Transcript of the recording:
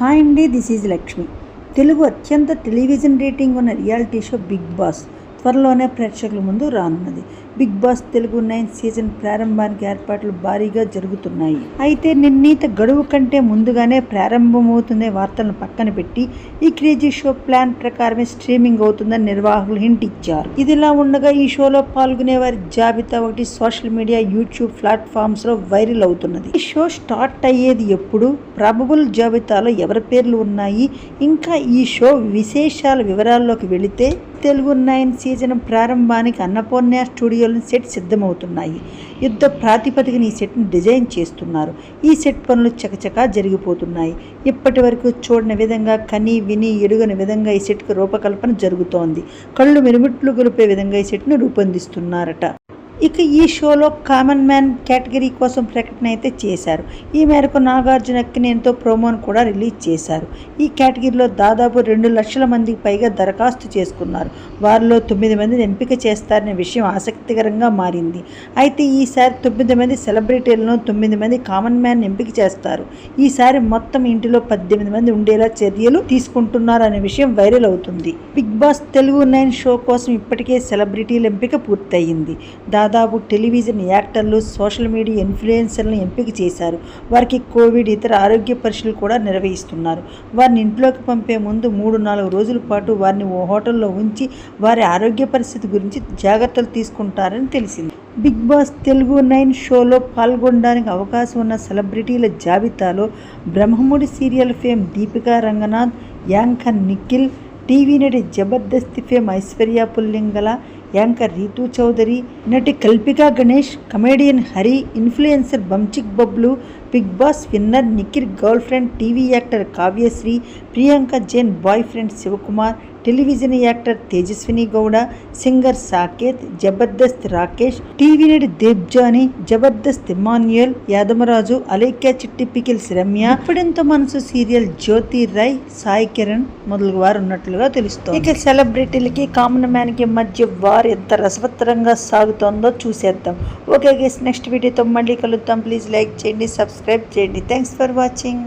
Hi అండి, this is Lakshmi. Telugu అత్యంత television rating ఉన్న రియాలిటీ షో బిగ్ బాస్ త్వరలోనే ప్రేక్షకుల ముందు రానున్నది. బిగ్ బాస్ తెలుగు 9 సీజన్ ప్రారంభానికి ఏర్పాట్లు భారీగా జరుగుతున్నాయి. అయితే నిర్ణీత గడువు కంటే ముందుగానే ప్రారంభమవుతున్న వార్తలను పక్కన పెట్టి ఈ క్రేజీ షో ప్లాన్ ప్రకారమే స్ట్రీమింగ్ అవుతుందని నిర్వాహకులు హింట్ ఇచ్చారు. ఇదిలా ఉండగా ఈ షోలో పాల్గొనే వారి జాబితా ఒకటి సోషల్ మీడియా, యూట్యూబ్ ప్లాట్ఫామ్స్ లో వైరల్ అవుతున్నది. ఈ షో స్టార్ట్ అయ్యేది ఎప్పుడు, ప్రాబబుల్ జాబితాలో ఎవరి పేర్లు ఉన్నాయి, ఇంకా ఈ షో విశేషాల వివరాల్లోకి వెళితే తెలుగు 9 సీజన్ ప్రారంభానికి అన్నపూర్ణ స్టూడియోలో సెట్ సిద్ధమవుతున్నాయి. యుద్ధ ప్రాతిపదికన ఈ సెట్ను డిజైన్ చేస్తున్నారు. ఈ సెట్ పనులు చకచకా జరిగిపోతున్నాయి. ఇప్పటి వరకు చూడని విధంగా, కని విని ఎరుగని విధంగా ఈ సెట్కు రూపకల్పన జరుగుతోంది. కళ్ళు మిరుమిట్లు గొలిపే విధంగా ఈ సెట్ను రూపొందిస్తున్నారట. ఇక ఈ షోలో కామన్ మ్యాన్ కేటగిరీ కోసం ప్రకటన అయితే చేశారు. ఈ మేరకు నాగార్జున అక్కినేనితో ప్రోమోను కూడా రిలీజ్ చేశారు. ఈ కేటగిరీలో దాదాపు 2 లక్షల మందికి పైగా దరఖాస్తు చేసుకున్నారు. వారిలో 9 మందిని ఎంపిక చేస్తారనే విషయం ఆసక్తికరంగా మారింది. అయితే ఈసారి 9 మంది సెలబ్రిటీలను, 9 మంది కామన్ మ్యాన్ ఎంపిక చేస్తారు. ఈసారి మొత్తం ఇంటిలో 18 మంది ఉండేలా చర్యలు తీసుకుంటున్నారు అనే విషయం వైరల్ అవుతుంది. బిగ్ బాస్ తెలుగు 9 షో కోసం ఇప్పటికే సెలబ్రిటీల ఎంపిక పూర్తయింది. దాదాపు టెలివిజన్ యాక్టర్లు, సోషల్ మీడియా ఇన్ఫ్లుయెన్సర్లను ఎంపిక చేశారు. వారికి కోవిడ్, ఇతర ఆరోగ్య పరీక్షలు కూడా నిర్వహిస్తున్నారు. వారిని ఇంట్లోకి పంపే ముందు 3-4 రోజుల పాటు వారిని ఓ హోటల్లో ఉంచి వారి ఆరోగ్య పరిస్థితి గురించి జాగ్రత్తలు తీసుకుంటారని తెలిసింది. బిగ్ బాస్ తెలుగు 9 షోలో పాల్గొనడానికి అవకాశం ఉన్న సెలబ్రిటీల జాబితాలో Brahmamudi serial fame Deepika Ranganath, anchor Nikhil, TV నటి జబర్దస్త్ ఫేమ్ ఐశ్వర్య పుల్లింగల, యాంకర్ రీతూ చౌదరి, నటి Kalpika Ganesh, comedian Hari, influencer Bunchik Bablu, Bigg Boss winner Nikhil girl friend TV actor Kavyasri, Priyanka Jain boy friend Sivakumar, television actor Tejaswini Gowda, singer Saketh, Jabardasth Rakesh, TV నటి దేబ్జాని, జబర్దస్త్ ఇమాన్యుయల్, యాదమరాజు, అలేఖ్య చిట్టి పికిల్స్ రమ్య, ఇప్పుడెంతో మనసు సీరియల్ జ్యోతి రాయ్, సాయి కిరణ్ మొదలగు వారు ఉన్నట్లుగా తెలుస్తోంది. ఇక సెలబ్రిటీలకి, కామన్ మ్యాన్ కి మధ్య వారు ఎంత రసవత్తరంగా సాగుతోందో చూసేద్దాం. ఓకే గైస్, నెక్స్ట్ వీడియోతో మళ్ళీ కలుద్దాం. ప్లీజ్ లైక్ చేయండి, సబ్స్క్రైబ్ చేయండి. Thanks for watching.